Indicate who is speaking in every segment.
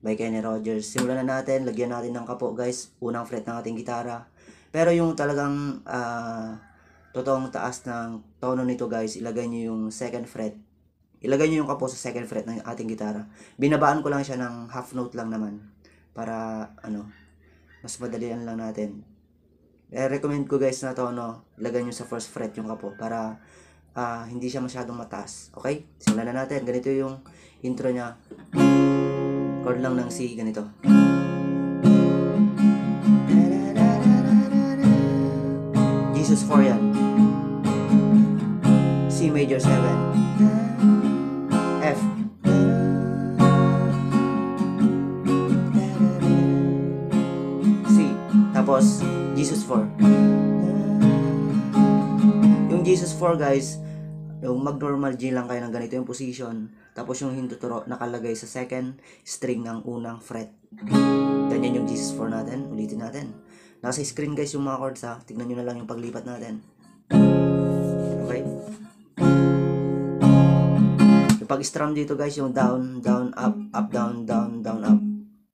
Speaker 1: by Kenny Rogers. Simulan na natin, lagyan natin ng kapo guys, unang fret ng ating gitara. Pero yung talagang totoong taas ng tono nito guys, ilagay nyo yung second fret. Ilagay nyo yung kapo sa second fret ng ating gitara. Binabaan ko lang siya ng half note lang naman. Para mas madalian lang natin. Recommend ko guys na tono, ilagay nyo sa first fret yung kapo para hindi siya masyadong mataas. Okay? Simulan na natin. Ganito yung intro niya. Chord lang ng C, ganito. Jesus 4 yan. C major 7. F. C. Tapos, Jesus 4. Yung Jesus 4 guys, yung mag-normal G lang kayo ng ganito yung position. Tapos yung hintuturo nakalagay sa second string ng unang fret. Ganyan yung Jesus 4 natin. Ulitin natin. Nasa screen guys yung mga chords ha. Tignan nyo na lang yung paglipat natin. Okay? Yung pag-strum dito guys, yung down, down, up, up, down, down, down, up.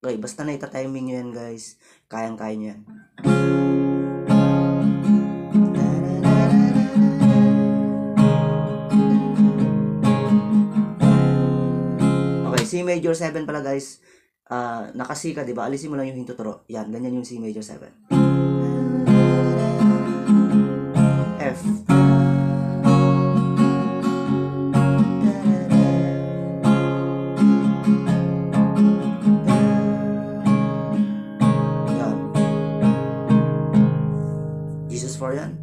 Speaker 1: Okay, basta na ita-timing nyo yan guys. Kayang-kaya nyo yan. C major 7 pala guys, naka-C ka, diba? Alisin mo lang yung hintuturo. Yan, ganyan yung C major 7. F. Yan. Jesus 4 yan.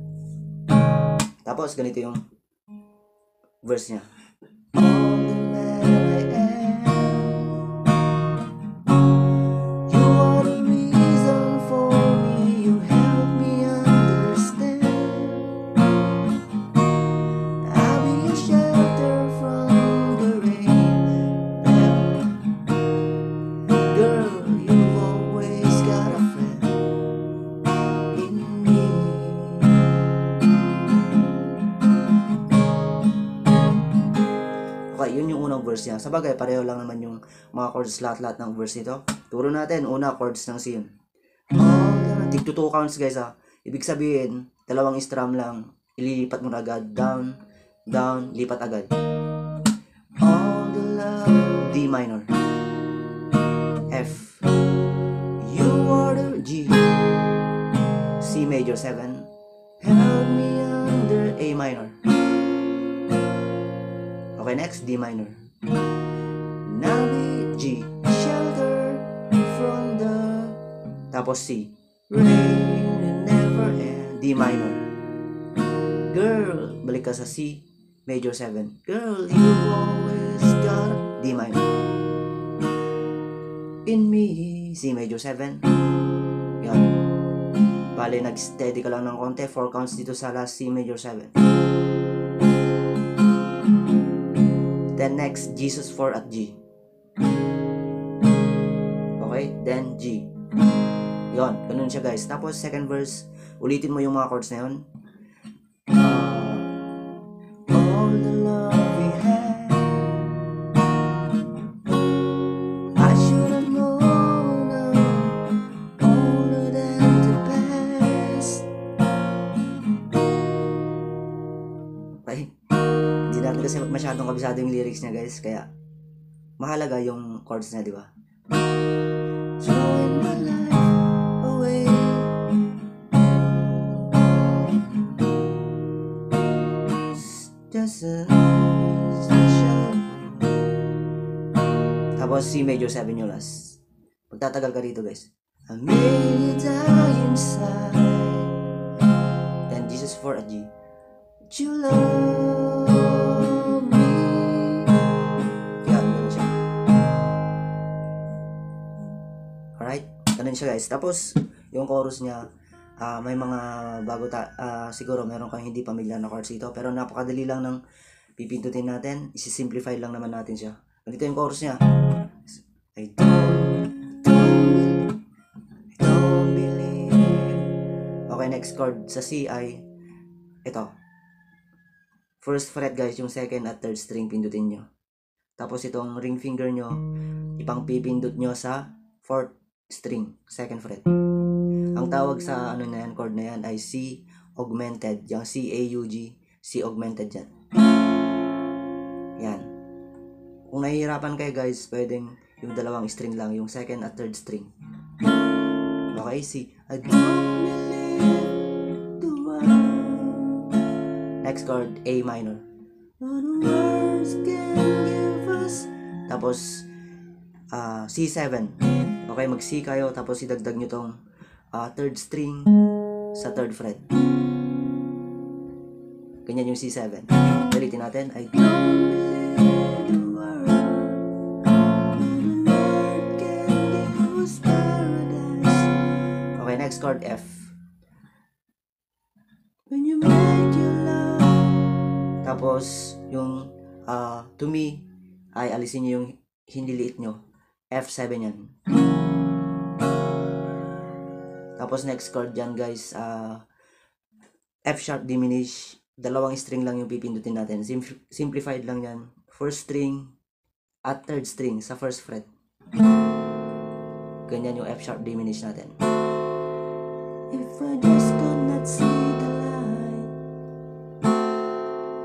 Speaker 1: Tapos, ganito yung verse niya. Okay, yun yung unang verse niya. Sabagay, pareho lang naman yung mga chords lahat-lahat ng verse nito. Turo natin, una chords ng C yun. Tig to 2 counts guys ha. Ibig sabihin, dalawang strum lang. Ililipat mo na agad. Down, down, lipat agad. All the love, D minor. F. You are the G. C major 7. Held me under A minor. Okay, next, D minor. Now we G. Shelter from the... Tapos C. Rain never end. D minor. Girl, balik ka sa C. Major 7. Girl, you always got D minor. In me. C major 7. Yan. Bale, nag-steady ka lang ng konti. 4 counts dito sa last C major 7. Then next, Jesus 4 at G. Okay, then G. Yon, ganun siya guys. Tapos second verse, ulitin mo yung mga chords na yun. All the love we had, I should have known older than the past. Okay, hindi natin kasi masyadong kabisado yung lyrics niya guys, kaya mahalaga yung chords niya, di ba? Throwing my life away, just a show. Tapos C major 7 yung last. Magtatagal ka dito guys. I made you die inside. Then Jesus 4 at G. But you love me. Yan, ganun siya. Alright, ganun siya guys. Tapos, yung chorus niya, may mga bago siguro meron kang hindi pamilyar na chords dito. Pero napakadali lang ng pipindutin natin. Isi-simplify lang naman natin siya. Ganito yung chorus niya. I don't believe. Okay, next chord sa C ay ito. First fret guys, yung second at third string pindutin nyo. Tapos itong ring finger nyo, ipang-pipindot nyo sa 4th string, 2nd fret. Ang tawag sa ano na yan, chord na yan ay C augmented. Yung C-A-U-G, C augmented yan. Yan. Kung nahihirapan kayo guys, pwedeng yung dalawang string lang, yung 2nd at 3rd string. Okay, C. I don't believe the world. Next chord, A minor. Tapos C7. Okay, mag C kayo, tapos idagdag nyo tong 3rd string sa 3rd fret. Ganyan yung C7. Ulitin natin. I don't believe the world can give us paradise. Okay, next chord, F. When you make your love. Tapos yung to me ay alisin nyo yung hindi liit nyo. F7 yan. Tapos next chord dyan guys, F sharp diminish. Dalawang string lang yung pipindutin natin. Simplified lang yan. 1st string at 3rd string sa 1st fret. Ganyan yung F sharp diminish natin. If I just could not see the light.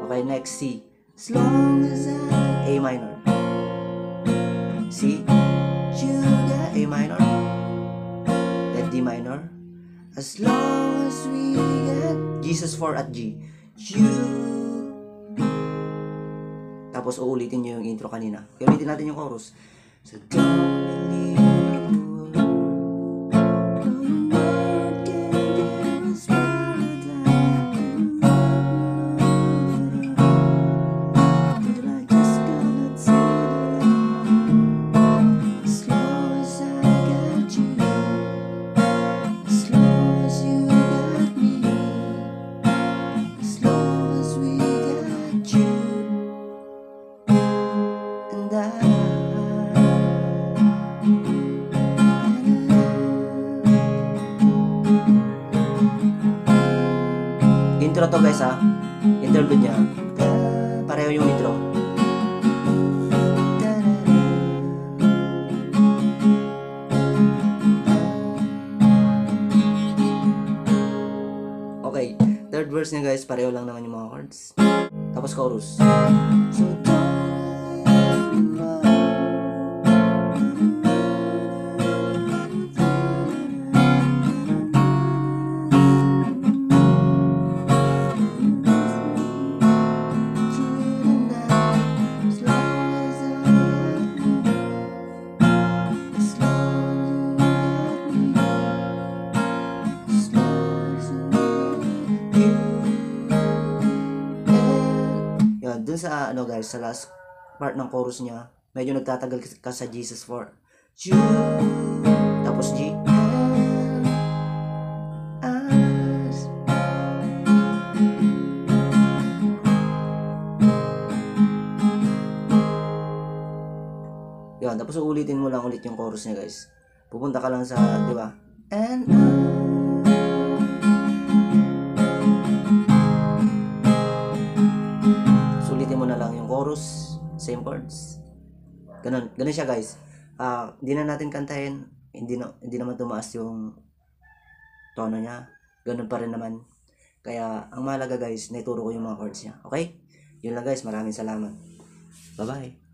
Speaker 1: Okay, next C. As long as A minor. C, Juga, A minor, then D minor. As long as we get Jesus 4 at G. Tapos uulitin nyo yung intro kanina. Kaya ulitin natin yung chorus. So don't believe the world can give us paradise. Till I just cannot see the light. As long as I got you, as long as you got me, as long as we got you and intro to guys ha. Interlude niya. Pareho yung intro. Okay, third verse niya guys, pareho lang naman yung mga chords. Tapos chorus. So dun sa ano guys, sa last part ng chorus niya, medyo nagtatagal ka sa Jesus 4. Tapos G. Yan, tapos uulitin mo lang ulit yung chorus niya guys. Pupunta ka lang sa, di ba? And mo na lang yung chorus, same chords. Ganun siya guys. Hindi na natin kantahin, hindi naman tumaas yung tono niya. Ganun pa rin naman. Kaya ang mahalaga guys, naituro ko yung mga chords niya. Okay? Yun lang guys, maraming salamat. Bye-bye.